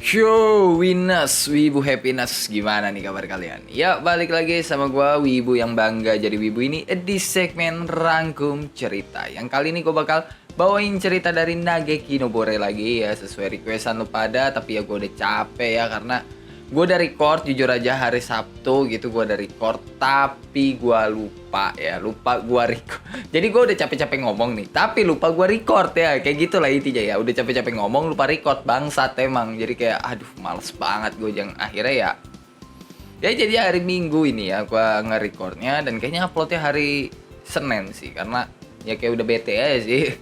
Yo, Winners, Wibu Happiness, gimana nih kabar kalian? Ya, balik lagi sama gua Wibu yang bangga jadi Wibu ini di segmen rangkum cerita. Yang kali ini gua bakal bawain cerita dari Nageki Nobore lagi ya, sesuai requestan lu pada. Tapi ya gua udah capek ya, karena gue udah record jujur aja hari Sabtu gitu, gue udah record tapi gue lupa gue record. Jadi gue udah capek-capek ngomong nih tapi lupa gue record ya, kayak gitulah intinya ya. Udah capek-capek ngomong lupa record, bangsat emang. Jadi kayak aduh males banget gue, yang akhirnya ya jadi hari Minggu ini ya gue nge-recordnya, dan kayaknya uploadnya hari Senin sih, karena ya kayak udah bete aja sih.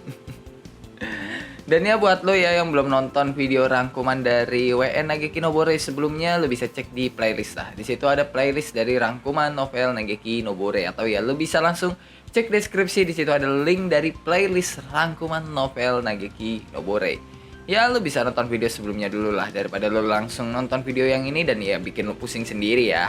Dan ya buat lo ya yang belum nonton video rangkuman dari WN Nageki Nobore sebelumnya, lo bisa cek di playlist lah. Di situ ada playlist dari rangkuman novel Nageki Nobore, atau ya lo bisa langsung cek deskripsi, di situ ada link dari playlist rangkuman novel Nageki Nobore. Ya lo bisa nonton video sebelumnya dulu lah, daripada lo langsung nonton video yang ini dan ya bikin lo pusing sendiri ya.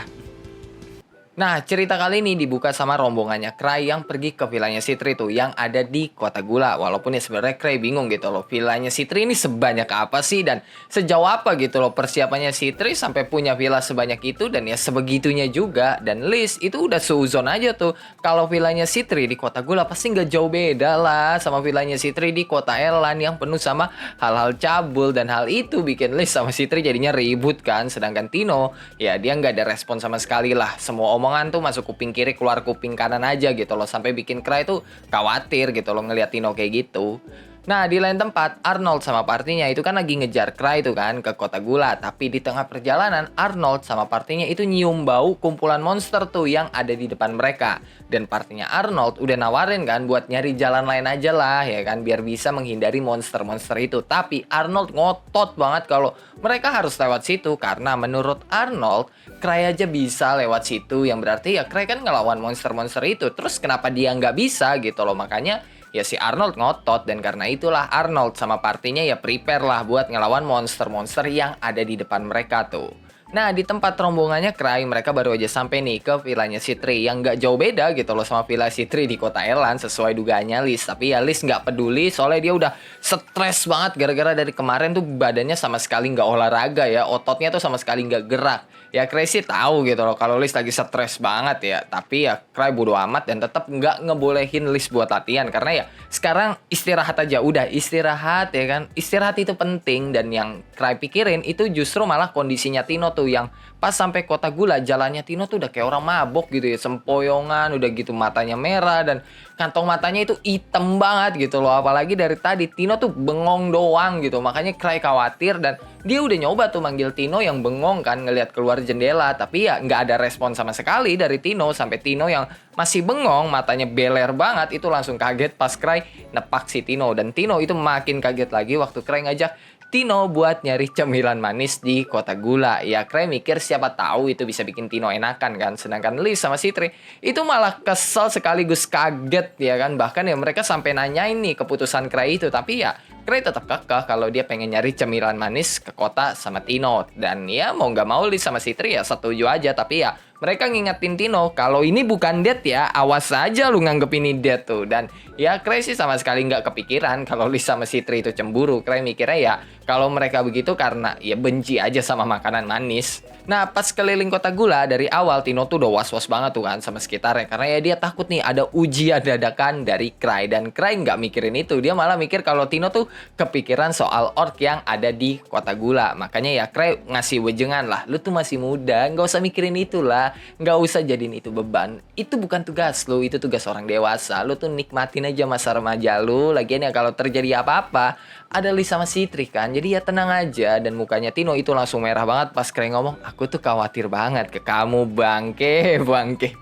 Nah, cerita kali ini dibuka sama rombongannya Cry yang pergi ke villanya Citri tuh, yang ada di Kota Gula. Walaupun ya sebenarnya Cry bingung gitu loh, villanya Citri ini sebanyak apa sih dan sejauh apa gitu loh persiapannya Citri sampai punya villa sebanyak itu, dan ya sebegitunya juga. Dan Liz itu udah seuzon aja tuh kalau villanya Citri di Kota Gula pasti nggak jauh beda lah sama villanya Citri di Kota Elan yang penuh sama hal-hal cabul, dan hal itu bikin Liz sama Citri jadinya ribut kan. Sedangkan Tino ya dia nggak ada respon sama sekali lah, semua omongan tuh masuk kuping kiri keluar kuping kanan aja gitu loh, sampai bikin Cry tuh khawatir gitu loh ngeliat Tino kayak gitu. Nah, di lain tempat, Arnold sama partinya itu kan lagi ngejar Cry tuh kan ke Kota Gula. Tapi di tengah perjalanan, Arnold sama partinya itu nyium bau kumpulan monster tuh yang ada di depan mereka. Dan partinya Arnold udah nawarin kan buat nyari jalan lain aja lah ya kan, biar bisa menghindari monster-monster itu. Tapi Arnold ngotot banget kalau mereka harus lewat situ, karena menurut Arnold, Cry aja bisa lewat situ, yang berarti ya Cry kan ngelawan monster-monster itu. Terus kenapa dia nggak bisa gitu loh, makanya ya si Arnold ngotot. Dan karena itulah Arnold sama partinya ya prepare lah buat ngelawan monster-monster yang ada di depan mereka tuh. Nah, di tempat rombongannya Cry, mereka baru aja sampai nih ke villanya Citri, yang nggak jauh beda gitu loh sama villa Citri di Kota Elan sesuai dugaannya Liz. Tapi ya Liz nggak peduli, soalnya dia udah stres banget gara-gara dari kemarin tuh badannya sama sekali nggak olahraga ya, ototnya tuh sama sekali nggak gerak. Ya Cry sih tahu gitu loh kalau Liz lagi stres banget ya, tapi ya Cry bodo amat dan tetap nggak ngebolehin Liz buat latihan, karena ya sekarang istirahat aja, udah istirahat ya kan. Istirahat itu penting, dan yang Cry pikirin itu justru malah kondisinya Tino tuh, yang pas sampai Kota Gula jalannya Tino tuh udah kayak orang mabok gitu ya, sempoyongan, udah gitu matanya merah dan kantong matanya itu hitam banget gitu loh. Apalagi dari tadi Tino tuh bengong doang gitu, makanya Cry khawatir. Dan dia udah nyoba tuh manggil Tino yang bengong kan, ngelihat keluar jendela, tapi ya nggak ada respon sama sekali dari Tino. Sampai Tino yang masih bengong, matanya beler banget, itu langsung kaget pas Cry nepak si Tino. Dan Tino itu makin kaget lagi waktu Cry ngajak Tino buat nyari cemilan manis di Kota Gula. Ya Cry mikir siapa tahu itu bisa bikin Tino enakan kan. Sedangkan Liz sama Citri itu malah kesel sekaligus kaget ya kan. Bahkan ya mereka sampai nanyain nih keputusan Cry itu. Tapi ya Cry tetap kekeh kalau dia pengen nyari cemilan manis ke kota sama Tino. Dan ya mau nggak mau Liz sama Citri ya setuju aja. Tapi ya mereka ngingetin Tino kalau ini bukan date ya, awas aja lu nganggep ini date tuh. Dan ya Cry sih sama sekali nggak kepikiran kalau Liz sama Citri itu cemburu. Cry mikirnya ya kalau mereka begitu karena ya benci aja sama makanan manis. Nah, pas keliling Kota Gula dari awal Tino tuh udah was-was banget tuh kan sama sekitarnya, karena ya dia takut nih ada ujian dadakan dari Cry. Dan Cry nggak mikirin itu, dia malah mikir kalau Tino tuh kepikiran soal orc yang ada di Kota Gula. Makanya ya Cry ngasih wejengan lah, lu tuh masih muda, nggak usah mikirin itu lah, nggak usah jadiin itu beban. Itu bukan tugas lu, itu tugas orang dewasa. Lu tuh nikmatin aja masa remaja lu. Lagian ya kalau terjadi apa-apa ada Liz sama Citri kan, jadi ya tenang aja. Dan mukanya Tino itu langsung merah banget pas Cray ngomong, aku tuh khawatir banget ke kamu bangke, bangke.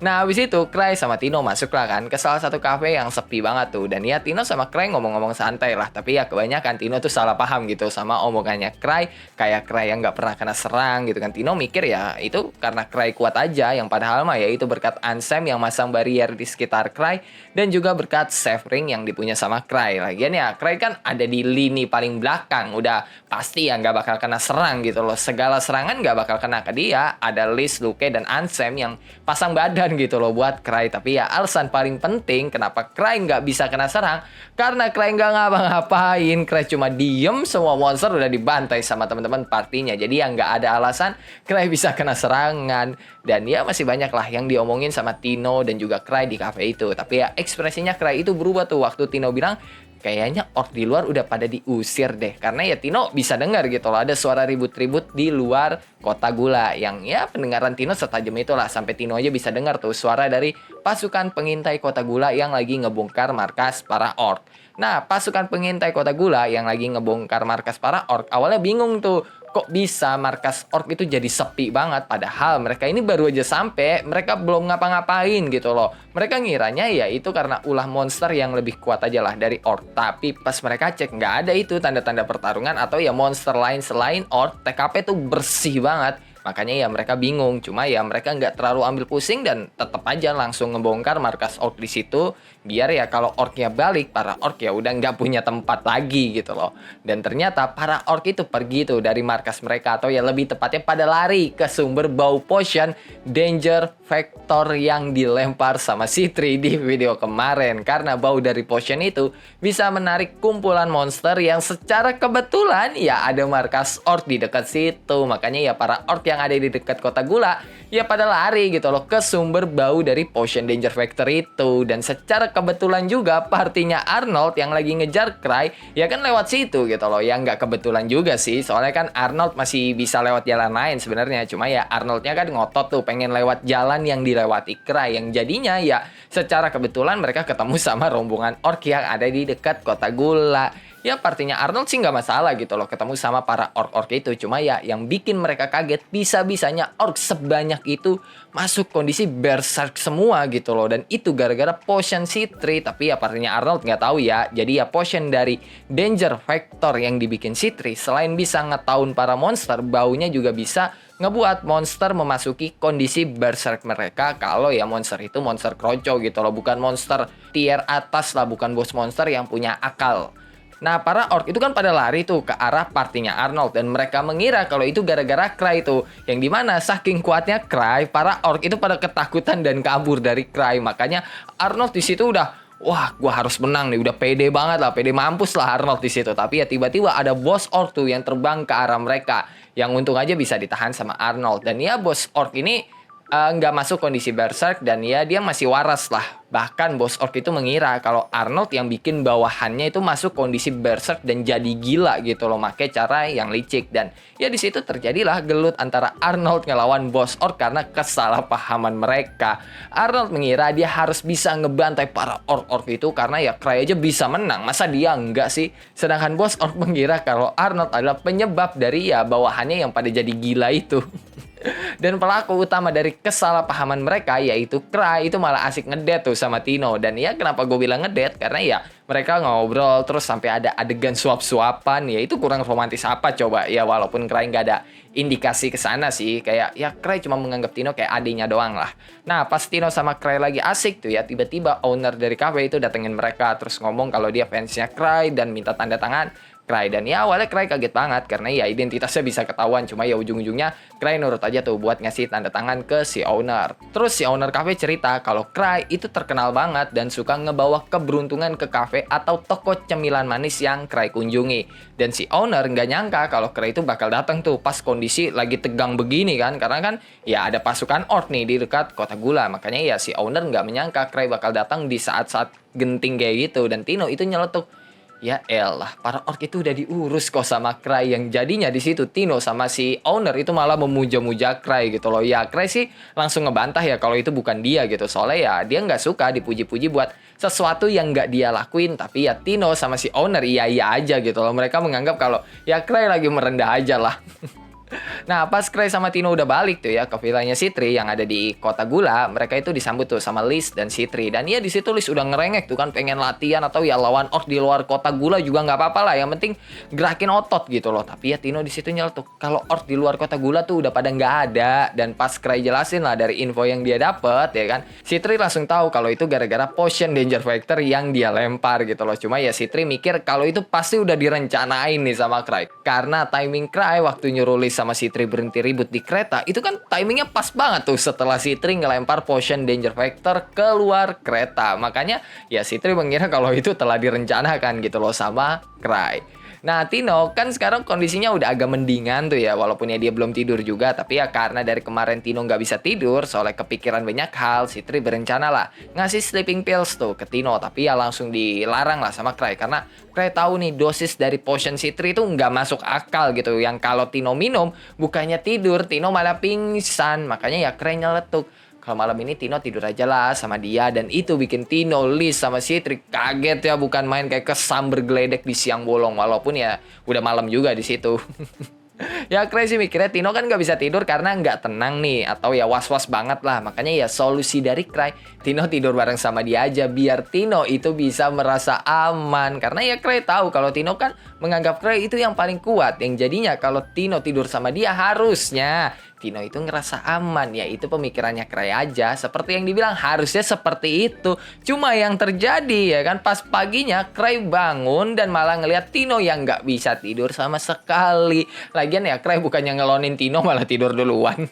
Nah, habis itu Cry sama Tino masuk lah kan ke salah satu cafe yang sepi banget tuh. Dan ya Tino sama Cry ngomong-ngomong santai lah, tapi ya kebanyakan Tino tuh salah paham gitu sama omongannya Cry. Kayak Cry yang nggak pernah kena serang gitu kan. Tino mikir ya itu karena Cry kuat aja, yang padahal mah ya itu berkat Ansem yang masang barrier di sekitar Cry, dan juga berkat save ring yang dipunya sama Cry. Lagian ya Cry kan ada di lini paling belakang, udah pasti ya nggak bakal kena serang gitu loh. Segala serangan nggak bakal kena ke dia. Ada Liz, Luke, dan Ansem yang pasang pasang badan gitu loh buat Cry. Tapi ya alasan paling penting kenapa Cry nggak bisa kena serang, karena Cry nggak ngapa-ngapain. Cry cuma diem, semua monster udah dibantai sama teman-teman partinya. Jadi ya nggak ada alasan Cry bisa kena serangan. Dan ya masih banyak lah yang diomongin sama Tino dan juga Cry di cafe itu. Tapi ya ekspresinya Cry itu berubah tuh waktu Tino bilang, kayaknya orc di luar udah pada diusir deh. Karena ya Tino bisa dengar gitu loh, ada suara ribut-ribut di luar kota gula. Yang ya pendengaran Tino setajam itulah, sampai Tino aja bisa dengar tuh suara dari pasukan pengintai kota gula yang lagi ngebongkar markas para orc. Nah, pasukan pengintai kota gula yang lagi ngebongkar markas para orc awalnya bingung tuh, kok bisa markas orc itu jadi sepi banget, padahal mereka ini baru aja sampai, mereka belum ngapa-ngapain gitu loh. Mereka ngiranya ya itu karena ulah monster yang lebih kuat aja lah dari orc. Tapi pas mereka cek nggak ada itu tanda-tanda pertarungan atau ya monster lain selain orc. TKP tuh bersih banget. Makanya ya mereka bingung, cuma ya mereka nggak terlalu ambil pusing dan tetap aja langsung ngebongkar markas orc di situ, biar ya kalau orcnya balik, para orc ya udah nggak punya tempat lagi gitu loh. Dan ternyata para orc itu pergi tuh dari markas mereka, atau ya lebih tepatnya pada lari ke sumber bau potion danger factor yang dilempar sama Citri di video kemarin. Karena bau dari potion itu bisa menarik kumpulan monster yang secara kebetulan ya ada markas orc di dekat situ. Makanya ya para orc yang ada di dekat kota gula ya pada lari gitu loh ke sumber bau dari potion danger factor itu. Dan secara kebetulan juga partinya Arnold yang lagi ngejar Cry ya kan lewat situ gitu loh. Ya nggak kebetulan juga sih, soalnya kan Arnold masih bisa lewat jalan lain sebenarnya, cuma ya Arnoldnya kan ngotot tuh pengen lewat jalan yang dilewati Cry, yang jadinya ya secara kebetulan mereka ketemu sama rombongan orc yang ada di dekat kota gula. Ya partinya Arnold sih nggak masalah gitu loh ketemu sama para orc-orc itu. Cuma ya yang bikin mereka kaget, bisa-bisanya orc sebanyak itu masuk kondisi berserk semua gitu loh. Dan itu gara-gara potion Citri. Tapi ya partinya Arnold nggak tahu ya. Jadi ya potion dari danger factor yang dibikin Citri, selain bisa ngetaun para monster, baunya juga bisa ngebuat monster memasuki kondisi berserk mereka. Kalau ya monster itu monster kroco gitu loh, bukan monster tier atas lah, bukan boss monster yang punya akal. Nah, para orc itu kan pada lari tuh ke arah partinya Arnold, dan mereka mengira kalau itu gara-gara Cry tuh. Yang dimana saking kuatnya Cry, para orc itu pada ketakutan dan kabur dari Cry. Makanya Arnold di situ udah, wah, gua harus menang nih, udah pede banget lah, pede mampus lah Arnold di situ. Tapi ya tiba-tiba ada boss orc tuh yang terbang ke arah mereka, yang untung aja bisa ditahan sama Arnold. Dan ya boss orc ini nggak masuk kondisi berserk, dan ya dia masih waras lah. Bahkan boss orc itu mengira kalau Arnold yang bikin bawahannya itu masuk kondisi berserk dan jadi gila gitu loh, make cara yang licik. Dan ya di situ terjadilah gelut antara Arnold ngelawan boss orc karena kesalahpahaman mereka. Arnold mengira dia harus bisa ngebantai para orc-orc itu karena ya Cry aja bisa menang, masa dia enggak sih? Sedangkan boss orc mengira kalau Arnold adalah penyebab dari ya bawahannya yang pada jadi gila itu. Dan pelaku utama dari kesalahpahaman mereka yaitu Cry itu malah asik ngedet tuh sama Tino. Dan ya kenapa gue bilang ngedet, karena ya mereka ngobrol terus sampai ada adegan suap-suapan. Ya itu kurang romantis apa coba ya, walaupun Cry nggak ada indikasi ke sana sih, kayak ya Cry cuma menganggap Tino kayak adiknya doang lah. Nah pas Tino sama Cry lagi asik tuh ya, tiba-tiba owner dari cafe itu datengin mereka terus ngomong kalau dia fansnya Cry dan minta tanda tangan Cry. Dan ya awalnya Cry kaget banget karena ya identitasnya bisa ketahuan, cuma ya ujung-ujungnya Cry nurut aja tuh buat ngasih tanda tangan ke si owner. Terus si owner cafe cerita kalau Cry itu terkenal banget dan suka ngebawa keberuntungan ke cafe atau toko cemilan manis yang Cry kunjungi. Dan si owner nggak nyangka kalau Cry itu bakal datang tuh pas kondisi lagi tegang begini kan, karena kan ya ada pasukan orc nih di dekat kota gula. Makanya ya si owner nggak menyangka Cry bakal datang di saat-saat genting kayak gitu. Dan Tino itu nyeletuk, ya elah, para orc itu udah diurus kok sama Cry. Yang jadinya di situ Tino sama si owner itu malah memuja-muja Cry gitu loh. Ya Cry sih langsung ngebantah ya kalau itu bukan dia gitu. Soalnya ya dia nggak suka dipuji-puji buat sesuatu yang nggak dia lakuin. Tapi ya Tino sama si owner iya-iya aja gitu loh. Mereka menganggap kalau ya Cry lagi merendah aja lah. Nah pas Cry sama Tino udah balik tuh ya ke villanya Citri yang ada di kota gula, mereka itu disambut tuh sama Liz dan Citri. Dan ya di situ Liz udah ngerengek tuh kan, pengen latihan atau ya lawan orc di luar kota gula juga nggak apa-apa lah, yang penting gerakin otot gitu loh. Tapi ya Tino di situ nyeletuk kalau orc di luar kota gula tuh udah pada nggak ada. Dan pas Cry jelasin lah dari info yang dia dapet ya kan, Citri langsung tahu kalau itu gara-gara potion danger factor yang dia lempar gitu loh. Cuma ya Citri mikir kalau itu pasti udah direncanain nih sama Cry, karena timing Cry waktu nyuruh Liz sama si Tri berhenti ribut di kereta, itu kan timingnya pas banget tuh setelah si Tri ngelempar potion danger factor keluar kereta. Makanya ya si Tri mengira kalau itu telah direncanakan gitu loh sama Cry. Nah, Tino kan sekarang kondisinya udah agak mendingan tuh ya, walaupun ya dia belum tidur juga, tapi ya karena dari kemarin Tino nggak bisa tidur, soalnya kepikiran banyak hal, si Tri berencana lah ngasih sleeping pills tuh ke Tino, tapi ya langsung dilarang lah sama Cry, karena Cry tahu nih dosis dari potion si Tri itu nggak masuk akal gitu, yang kalau Tino minum, bukannya tidur, Tino malah pingsan, makanya ya Cry nyeletuk. Kalau malam ini Tino tidur aja lah sama dia, dan itu bikin Tino, Liz sama si Tri kaget ya, bukan main, kayak kesamber geledek di siang bolong, walaupun ya udah malam juga di situ. Ya crazy mikirnya Tino kan nggak bisa tidur karena nggak tenang nih, atau ya was-was banget lah. Makanya ya solusi dari Cry, Tino tidur bareng sama dia aja biar Tino itu bisa merasa aman. Karena ya Cry tahu kalau Tino kan menganggap Cry itu yang paling kuat, yang jadinya kalau Tino tidur sama dia harusnya Tino itu ngerasa aman. Ya itu pemikirannya Cry aja, seperti yang dibilang harusnya seperti itu. Cuma yang terjadi ya kan, pas paginya Cry bangun dan malah ngelihat Tino yang nggak bisa tidur sama sekali. Lagian ya Cry bukannya ngelonin Tino, malah tidur duluan.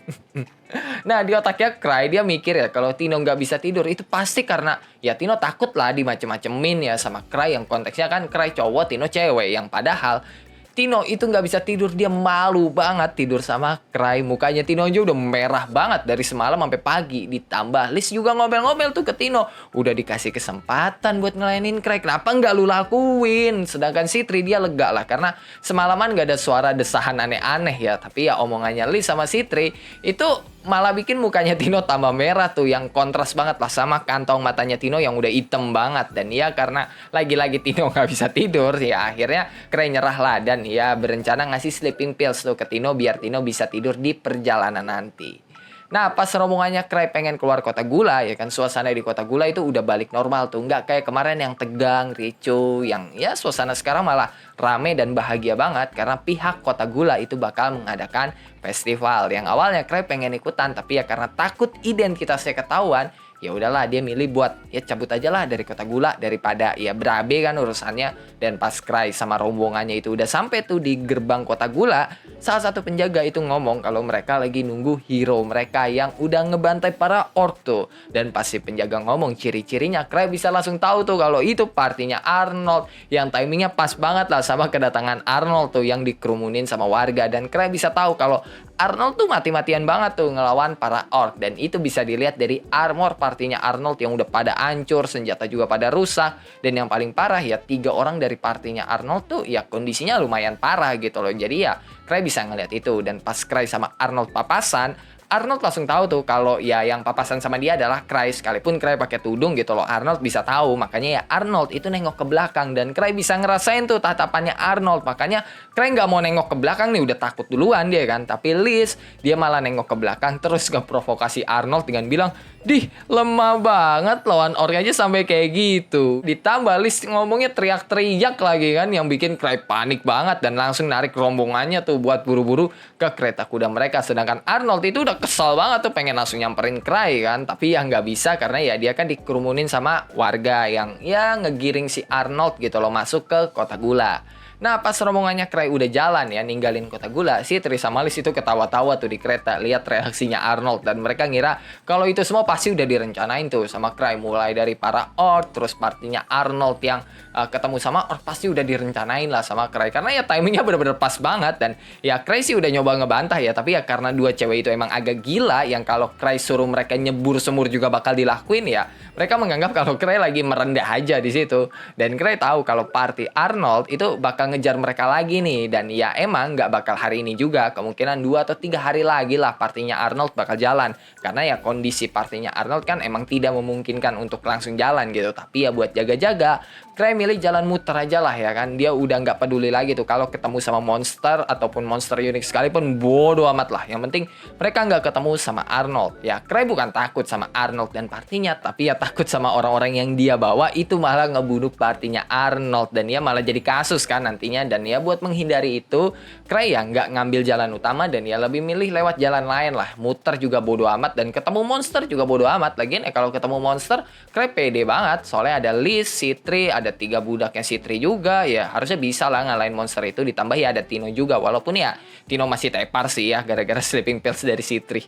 Nah di otaknya Cry dia mikir ya kalau Tino nggak bisa tidur itu pasti karena ya Tino takut lah dimacem-macemin ya sama Cry, yang konteksnya kan Cry cowok, Tino cewek, yang padahal Tino itu nggak bisa tidur, dia malu banget tidur sama Cry. Mukanya Tino aja udah merah banget dari semalam sampai pagi. Ditambah Liz juga ngomel-ngomel tuh ke Tino. Udah dikasih kesempatan buat ngelayanin Cry, kenapa nggak lu lakuin? Sedangkan si Tri dia lega lah karena semalaman nggak ada suara desahan aneh-aneh ya. Tapi ya omongannya Liz sama si Tri itu malah bikin mukanya Tino tambah merah tuh, yang kontras banget lah sama kantong matanya Tino yang udah hitam banget. Dan ya karena lagi-lagi Tino nggak bisa tidur ya akhirnya Cry nyerah lah, dan ya berencana ngasih sleeping pills tuh ke Tino biar Tino bisa tidur di perjalanan nanti. Nah pas rombongannya Cry pengen keluar kota gula ya kan, suasana di kota gula itu udah balik normal tuh, nggak kayak kemarin yang tegang, ricuh, yang ya suasana sekarang malah rame dan bahagia banget karena pihak kota gula itu bakal mengadakan festival. Yang awalnya Cry pengen ikutan, tapi ya karena takut identitasnya ketahuan, ya udahlah dia milih buat ya cabut aja lah dari kota gula daripada ya berabe kan urusannya. Dan pas Cry sama rombongannya itu udah sampai tuh di gerbang kota gula, salah satu penjaga itu ngomong kalau mereka lagi nunggu hero mereka yang udah ngebantai para orc tuh. Dan pas si penjaga ngomong ciri-cirinya, Cry bisa langsung tahu tuh kalau itu partinya Arnold, yang timingnya pas banget lah sama kedatangan Arnold tuh yang dikerumunin sama warga. Dan Cry bisa tahu kalau Arnold tuh mati-matian banget tuh ngelawan para orc, dan itu bisa dilihat dari armor partinya Arnold yang udah pada hancur, senjata juga pada rusak, dan yang paling parah ya 3 orang dari partinya Arnold tuh ya kondisinya lumayan parah gitu loh. Jadi ya Cry bisa ngeliat itu, dan pas Cry sama Arnold papasan, Arnold langsung tahu tuh kalau ya yang papasan sama dia adalah Cry, sekalipun Cry pakai tudung gitu loh. Arnold bisa tahu, makanya ya Arnold itu nengok ke belakang, dan Cry bisa ngerasain tuh tatapannya Arnold. Makanya Cry nggak mau nengok ke belakang nih, udah takut duluan dia kan. Tapi Liz dia malah nengok ke belakang terus ngeprovokasi Arnold dengan bilang, "Dih, lemah banget lawan orc aja sampai kayak gitu." Ditambah Liz ngomongnya teriak-teriak lagi kan, yang bikin Cry panik banget dan langsung narik rombongannya tuh buat buru-buru ke kereta kuda mereka. Sedangkan Arnold itu udah kesel banget tuh pengen langsung nyamperin Cry kan, tapi ya nggak bisa karena ya dia kan dikerumunin sama warga yang ya ngegiring si Arnold gitu loh masuk ke kota gula. Nah pas rombongannya Cry udah jalan ya ninggalin kota gula, si Tri sama Liz itu ketawa-tawa tuh di kereta lihat reaksinya Arnold, dan mereka ngira kalau itu semua pasti udah direncanain tuh sama Cry, mulai dari para orc terus partinya Arnold yang ketemu sama orc pasti udah direncanain lah sama Cry, karena ya timingnya bener-bener pas banget. Dan ya Cry sih udah nyoba ngebantah ya, tapi ya karena dua cewek itu emang agak gila yang kalau Cry suruh mereka nyebur semur juga bakal dilakuin, ya mereka menganggap kalau Cry lagi merendah aja di situ. Dan Cry tahu kalau party Arnold itu bakal ngejar mereka lagi nih, dan ya emang nggak bakal hari ini juga, kemungkinan 2 atau 3 hari lagi lah partinya Arnold bakal jalan, karena ya kondisi partinya Arnold kan emang tidak memungkinkan untuk langsung jalan gitu. Tapi ya buat jaga-jaga Cry milih jalan muter aja lah ya kan, dia udah nggak peduli lagi tuh kalau ketemu sama monster ataupun monster unik sekalipun bodo amat lah, yang penting mereka nggak ketemu sama Arnold. Ya Cry bukan takut sama Arnold dan partinya, tapi ya takut sama orang-orang yang dia bawa itu malah ngebunuh partinya Arnold, dan dia malah jadi kasus kan nanti nantinya. Dan ya buat menghindari itu, Cray ya nggak ngambil jalan utama dan ya lebih milih lewat jalan lain lah. Muter juga bodo amat dan ketemu monster juga bodo amat. Lagian ya kalau ketemu monster, Cray pede banget. Soalnya ada Liz, Citri, ada 3 budaknya Citri juga. Ya harusnya bisa lah ngalahin monster itu. Ditambah ya ada Tino juga. Walaupun ya Tino masih tepar sih ya gara-gara sleeping pills dari Citri.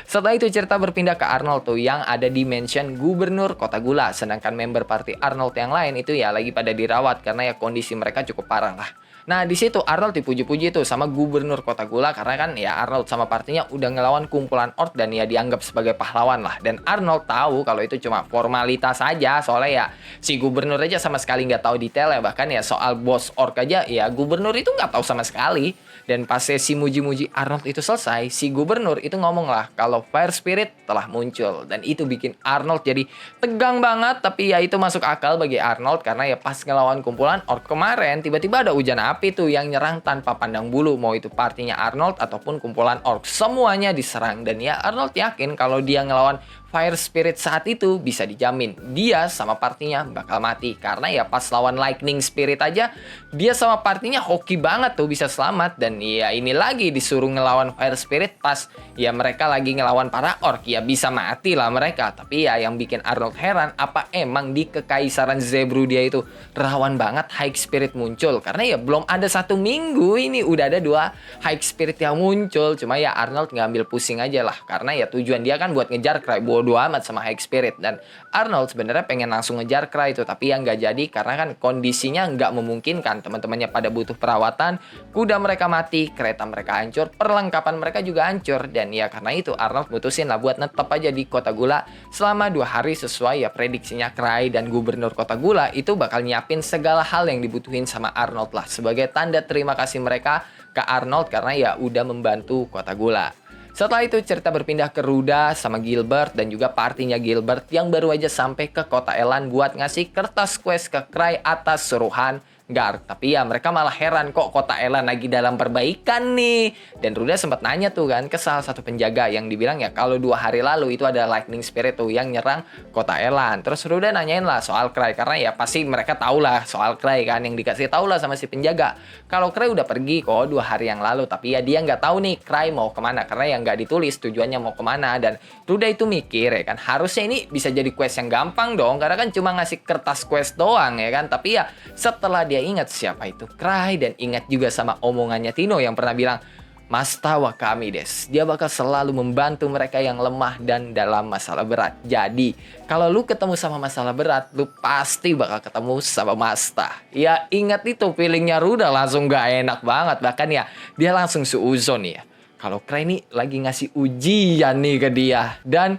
Setelah itu cerita berpindah ke Arnold tuh yang ada di mansion gubernur Kota Gula. Sedangkan member party Arnold yang lain itu ya lagi pada dirawat karena ya kondisi mereka cukup parah lah. Nah di situ Arnold dipuji-puji tuh sama gubernur Kota Gula karena kan ya Arnold sama partinya udah ngelawan kumpulan orc dan ya dianggap sebagai pahlawan lah. Dan Arnold tahu kalau itu cuma formalitas aja soalnya ya si gubernur aja sama sekali nggak tahu detail ya, bahkan ya soal bos orc aja ya gubernur itu nggak tahu sama sekali. Dan pas sesi muji-muji Arnold itu selesai, si gubernur itu ngomong lah kalau Fire Spirit telah muncul. Dan itu bikin Arnold jadi tegang banget, tapi ya itu masuk akal bagi Arnold karena ya pas ngelawan kumpulan orc kemarin tiba-tiba ada hujan api tuh yang nyerang tanpa pandang bulu, mau itu partinya Arnold ataupun kumpulan orc, semuanya diserang. Dan ya Arnold yakin kalau dia ngelawan Fire Spirit saat itu bisa dijamin dia sama partinya bakal mati. Karena ya pas lawan Lightning Spirit aja dia sama partinya hoki banget tuh bisa selamat. Dan ya ini lagi disuruh ngelawan Fire Spirit pas ya mereka lagi ngelawan para orc, ya bisa mati lah mereka. Tapi ya yang bikin Arnold heran, apa emang di Kekaisaran Zebrudia itu rawan banget High Spirit muncul? Karena ya belum ada 1 minggu ini udah ada 2 High Spirit yang muncul. Cuma ya Arnold ngambil pusing aja lah karena ya tujuan dia kan buat ngejar Cray, bodo amat sama High Spirit. Dan Arnold sebenarnya pengen langsung ngejar Cray itu, tapi yang nggak jadi karena kan kondisinya nggak memungkinkan. Teman-temannya pada butuh perawatan, kuda mereka mati, kereta mereka hancur, perlengkapan mereka juga hancur. Dan ya karena itu Arnold mutusin lah buat netep aja di Kota Gula selama 2 hari sesuai ya prediksinya Cray. Dan gubernur Kota Gula itu bakal nyiapin segala hal yang dibutuhin sama Arnold lah sebagai tanda terima kasih mereka ke Arnold karena ya udah membantu Kota Gula. Setelah itu cerita berpindah ke Ruda sama Gilbert dan juga partinya Gilbert yang baru aja sampai ke Kota Elan buat ngasih kertas quest ke Cray atas suruhan Guard. Tapi ya mereka malah heran kok Kota Elan lagi dalam perbaikan nih. Dan Ruda sempat nanya tuh kan ke salah satu penjaga yang dibilang ya kalau 2 hari lalu itu ada Lightning Spirit tuh yang nyerang Kota Elan. Terus Ruda nanyain lah soal Cray karena ya pasti mereka tahu lah soal Cray kan, yang dikasih tahu lah sama si penjaga kalau Cray udah pergi kok 2 hari yang lalu. Tapi ya dia nggak tahu nih Cray mau kemana karena yang nggak ditulis tujuannya mau kemana. Dan Ruda itu mikir ya kan harusnya ini bisa jadi quest yang gampang dong karena kan cuma ngasih kertas quest doang ya kan. Tapi ya setelah dia ingat siapa itu Cray dan ingat juga sama omongannya Tino yang pernah bilang Masta wa kami des, dia bakal selalu membantu mereka yang lemah dan dalam masalah berat. Jadi kalau lu ketemu sama masalah berat, lu pasti bakal ketemu sama Masta. Ya ingat itu feelingnya Ruda langsung gak enak banget. Bahkan ya dia langsung seuzon ya kalau Cray ini lagi ngasih ujian nih ke dia. Dan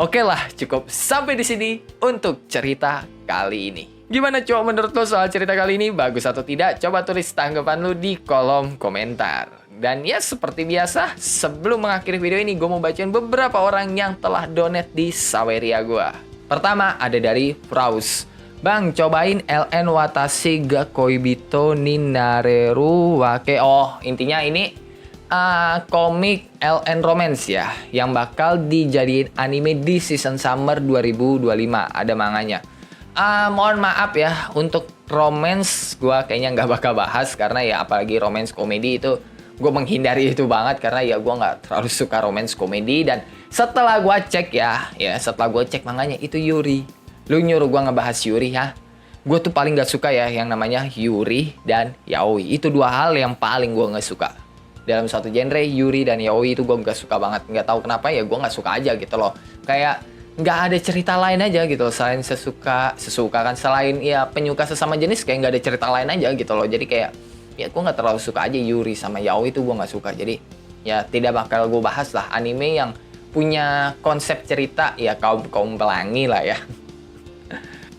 oke lah, cukup sampai di sini untuk cerita kali ini. Gimana cowok menurut lo soal cerita kali ini? Bagus atau tidak? Coba tulis tanggapan lo di kolom komentar. Dan ya seperti biasa, sebelum mengakhiri video ini, gue mau bacain beberapa orang yang telah donate di Saweria gue. Pertama ada dari Fraus. Bang, cobain LN Watashi ga Koibito ni Nareru Wake. Oh, intinya ini komik LN Romance ya, yang bakal dijadiin anime di season summer 2025. Ada manganya. Mohon maaf ya untuk romance gue kayaknya nggak bakal bahas karena ya apalagi romance komedi itu gue menghindari itu banget karena ya gue nggak terlalu suka romance komedi. Dan setelah gue cek setelah gue cek manganya itu Yuri. Lu nyuruh gue ngebahas Yuri ya? Gue tuh paling nggak suka ya yang namanya Yuri dan Yaoi. Itu 2 hal yang paling gue nggak suka dalam satu genre. Yuri dan Yaoi itu gue nggak suka banget. Nggak tahu kenapa ya gue nggak suka aja gitu loh. Kayak nggak ada cerita lain aja gitu selain sesuka kan, selain ya penyuka sesama jenis kayak nggak ada cerita lain aja gitu loh. Jadi kayak ya gue nggak terlalu suka aja Yuri sama Yaoi itu gue nggak suka. Jadi ya tidak bakal gue bahas lah anime yang punya konsep cerita ya kaum pelangi lah ya.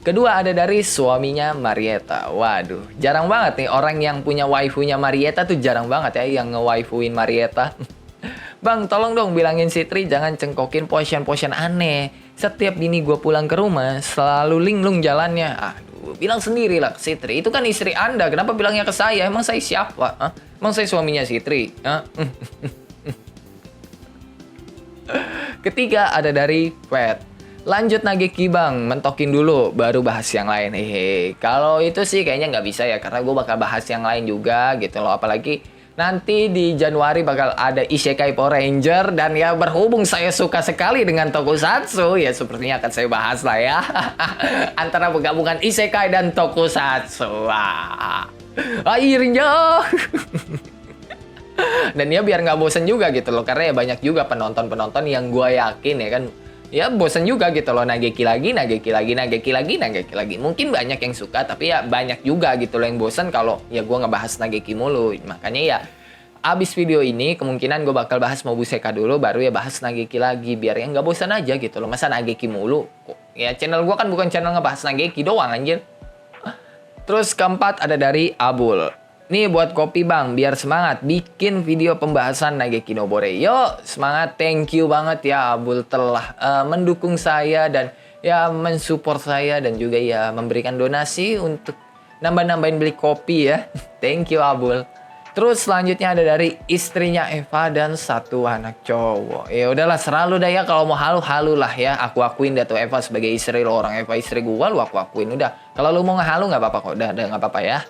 Kedua ada dari suaminya Marietta. Waduh, jarang banget nih orang yang punya waifunya Marietta tuh, jarang banget ya yang nge-waifuin Marietta. Bang, tolong dong bilangin Citri jangan cengkokin potion-potion aneh. Setiap bini gue pulang ke rumah selalu linglung jalannya. Aduh, bilang sendiri lah ke Citri. Itu kan istri Anda, kenapa bilangnya ke saya? Emang saya siapa? Hah? Emang saya suaminya Citri? Hah? Ketiga ada dari Pet. Lanjut Nageki bang, mentokin dulu, baru bahas yang lain. Hehe, kalau itu sih kayaknya nggak bisa ya, karena gue bakal bahas yang lain juga gitu loh. Apalagi nanti di Januari bakal ada Isekai Power Ranger, dan ya berhubung saya suka sekali dengan Tokusatsu, ya sepertinya akan saya bahas lah ya. Antara penggabungan Isekai dan Tokusatsu. Akhirnya. Dan ya biar nggak bosen juga gitu loh, karena ya banyak juga penonton-penonton yang gue yakin ya kan, ya bosen juga gitu loh, Nageki lagi, Nageki lagi, Nageki lagi, Nageki lagi. Mungkin banyak yang suka, tapi ya banyak juga gitu loh yang bosen kalau ya gue ngebahas Nageki mulu. Makanya ya abis video ini kemungkinan gue bakal bahas Mobuseka dulu, baru ya bahas Nageki lagi, biar ya nggak bosan aja gitu loh. Masa Nageki mulu? Ya channel gue kan bukan channel ngebahas Nageki doang anjir. Terus keempat ada dari Abul. Nih buat kopi bang, biar semangat bikin video pembahasan Nageki no Bore. Yo semangat, thank you banget ya Abul telah mendukung saya dan ya mensupport saya, dan juga ya memberikan donasi untuk nambah-nambahin beli kopi ya. Thank you Abul. Terus selanjutnya ada dari istrinya Eva dan satu anak cowok. Ya udahlah, selalu dah ya, kalau mau halu-halu lah ya. Aku akuin dah tuh Eva sebagai istri lo, orang Eva istri gua, lu aku akuin udah. Kalau lu mau ngehalu nggak apa-apa kok, udah nggak apa-apa ya.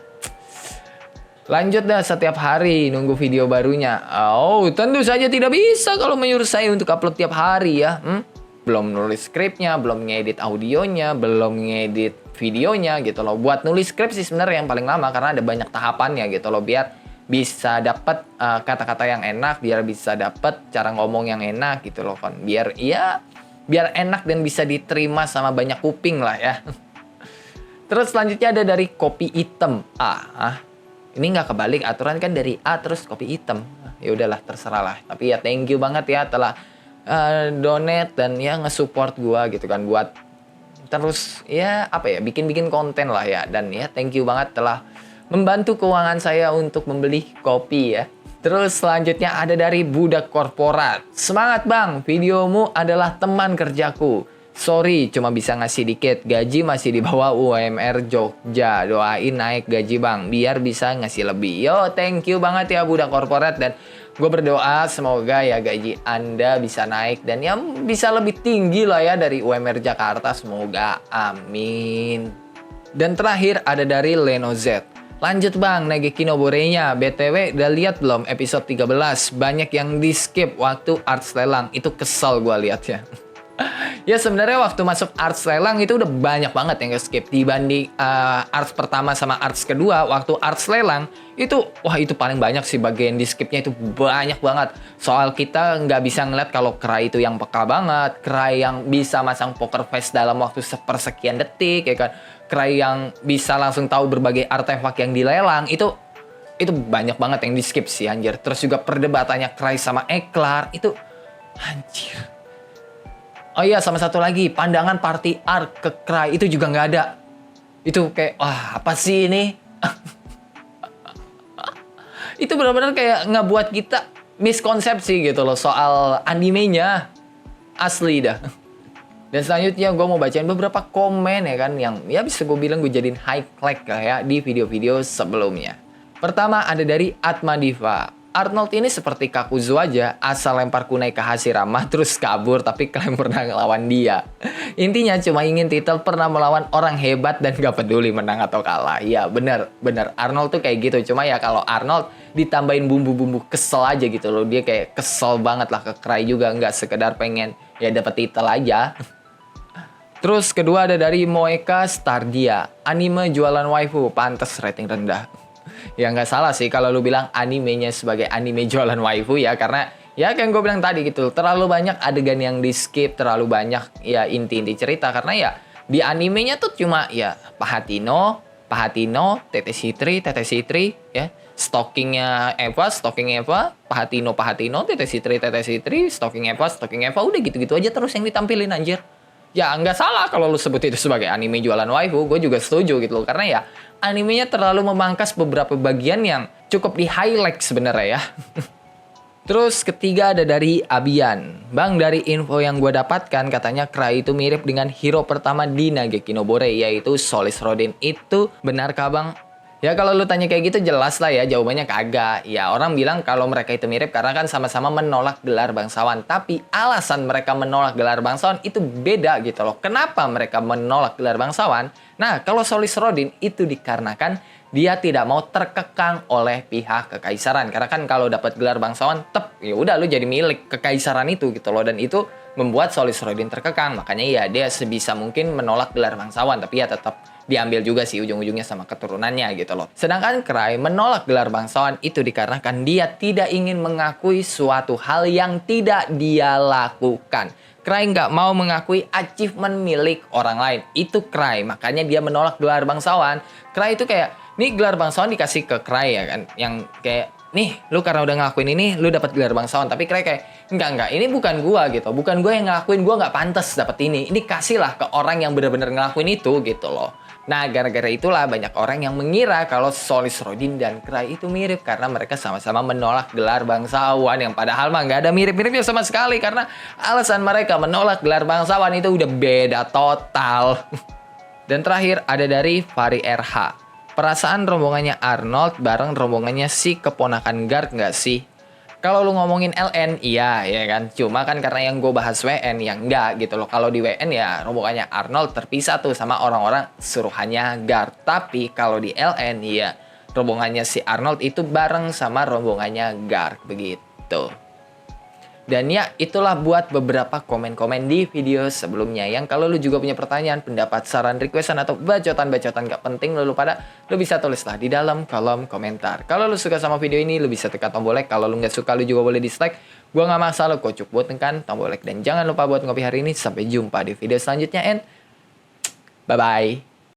Lanjut dah, setiap hari nunggu video barunya. Oh, tentu saja tidak bisa kalau menyuruh saya untuk upload tiap hari ya. Belum nulis skripnya, belum ngedit audionya, belum ngedit videonya gitu loh. Buat nulis skrip sih sebenarnya yang paling lama, karena ada banyak tahapannya gitu loh, biar bisa dapat kata-kata yang enak, biar bisa dapat cara ngomong yang enak gitu loh kan. Biar enak dan bisa diterima sama banyak kuping lah ya. Terus selanjutnya ada dari kopi hitam. Ini nggak kebalik, aturan kan dari A terus kopi hitam. Ya udahlah, terserah lah. Tapi ya thank you banget ya telah donate dan ya nge-support gua gitu kan, buat terus ya apa ya, bikin konten lah ya. Dan ya thank you banget telah membantu keuangan saya untuk membeli kopi ya. Terus selanjutnya ada dari Budak Korporat. Semangat bang, videomu adalah teman kerjaku. Sorry, cuma bisa ngasih dikit. Gaji masih di bawah UMR Jogja. Doain naik gaji bang, biar bisa ngasih lebih. Yo, thank you banget ya Budak Korporat. Dan gue berdoa semoga ya gaji Anda bisa naik, dan ya bisa lebih tinggi lah ya dari UMR Jakarta. Semoga, amin. Dan terakhir ada dari Leno Z. Lanjut bang, Nageki no Bore-nya. BTW, udah lihat belum episode 13? Banyak yang di skip waktu arts lelang. Itu kesel gue liatnya. Ya sebenarnya waktu masuk arts lelang itu udah banyak banget yang skip dibanding arts pertama sama arts kedua. Waktu arts lelang itu, wah itu paling banyak sih bagian di skipnya, itu banyak banget. Soal kita nggak bisa ngeliat kalau Cry itu yang peka banget, Cry yang bisa masang poker face dalam waktu sepersekian detik ya kan, Cry yang bisa langsung tahu berbagai artefak yang dilelang, itu banyak banget yang di skip sih anjir. Terus juga perdebatannya Cry sama Eklar itu anjir. Oh iya, sama satu lagi, pandangan party arc ke Cry itu juga nggak ada. Itu kayak, wah apa sih ini? Itu benar-benar kayak ngebuat kita miskonsepsi gitu loh soal animenya. Asli dah. Dan selanjutnya gue mau bacain beberapa komen ya kan, yang ya bisa gue bilang gue jadiin highlight lah ya di video-video sebelumnya. Pertama ada dari Atma Diva. Arnold ini seperti Kakuzu aja, asal lempar kunai ke Hashirama terus kabur, tapi klaim pernah ngelawan dia. Intinya cuma ingin titel pernah melawan orang hebat dan gak peduli menang atau kalah. Ya bener, Arnold tuh kayak gitu. Cuma ya kalau Arnold ditambahin bumbu-bumbu kesel aja gitu loh. Dia kayak kesel banget lah ke Cry juga, nggak sekedar pengen ya dapet titel aja. Terus kedua ada dari Moeka Stardia. Anime jualan waifu, pantes rating rendah. Ya nggak salah sih kalau lu bilang animenya sebagai anime jualan waifu ya, karena ya kayak gue bilang tadi gitu, terlalu banyak adegan yang di skip, terlalu banyak ya inti-inti cerita, karena ya di animenya tuh cuma ya Pahatino, Tete Citri ya, stalkingnya Eva, Pahatino, Tete Citri, stalking Eva, udah gitu-gitu aja terus yang ditampilin anjir. Ya nggak salah kalau lu sebut itu sebagai anime jualan waifu, gue juga setuju gitu loh, karena ya animenya terlalu memangkas beberapa bagian yang cukup di highlight sebenarnya ya. Terus ketiga ada dari Abian. Bang, dari info yang gue dapatkan katanya Cry itu mirip dengan hero pertama di Nageki no Bore, yaitu Solis Rodin. Itu benarkah bang? Ya kalau lu tanya kayak gitu jelas lah ya jawabannya kagak. Ya orang bilang kalau mereka itu mirip karena kan sama-sama menolak gelar bangsawan. Tapi alasan mereka menolak gelar bangsawan itu beda gitu loh. Kenapa mereka menolak gelar bangsawan? Nah kalau Solis Rodin itu dikarenakan dia tidak mau terkekang oleh pihak kekaisaran. Karena kan kalau dapat gelar bangsawan, ya udah lu jadi milik kekaisaran itu gitu loh. Dan itu membuat Solis Rodin terkekang. Makanya ya dia sebisa mungkin menolak gelar bangsawan. Tapi ya tetap diambil juga sih ujung-ujungnya sama keturunannya gitu loh. Sedangkan Krai menolak gelar bangsawan itu dikarenakan dia tidak ingin mengakui suatu hal yang tidak dia lakukan. Krai nggak mau mengakui achievement milik orang lain. Itu Krai, makanya dia menolak gelar bangsawan. Krai itu kayak, nih gelar bangsawan dikasih ke Krai ya kan. Yang kayak, nih lu karena udah ngelakuin ini, lu dapat gelar bangsawan. Tapi Krai kayak, enggak, ini bukan gua gitu. Bukan gua yang ngelakuin, gua nggak pantas dapat ini. Ini kasihlah ke orang yang benar-benar ngelakuin itu gitu loh. Nah, gara-gara itulah banyak orang yang mengira kalau Solis Rodin dan Krai itu mirip karena mereka sama-sama menolak gelar bangsawan yang padahal mah nggak ada mirip-miripnya sama sekali karena alasan mereka menolak gelar bangsawan itu udah beda total. Dan terakhir ada dari Fari RH. Perasaan rombongannya Arnold bareng rombongannya si keponakan Guard nggak sih? Kalau lu ngomongin LN, iya ya kan. Cuma kan karena yang gue bahas WN, yang enggak gitu loh. Kalau di WN ya rombongannya Arnold terpisah tuh sama orang-orang suruhannya Guard. Tapi kalau di LN ya rombongannya si Arnold itu bareng sama rombongannya Guard begitu. Dan ya itulah buat beberapa komen-komen di video sebelumnya. Yang kalau lu juga punya pertanyaan, pendapat, saran, requestan, atau bacotan-bacotan gak penting lu bisa tulislah di dalam kolom komentar. Kalau lu suka sama video ini, lu bisa tekan tombol like. Kalau lu gak suka, lu juga boleh dislike. Gua gak masalah, kocok buat tekan tombol like. Dan jangan lupa buat ngopi hari ini. Sampai jumpa di video selanjutnya and bye-bye.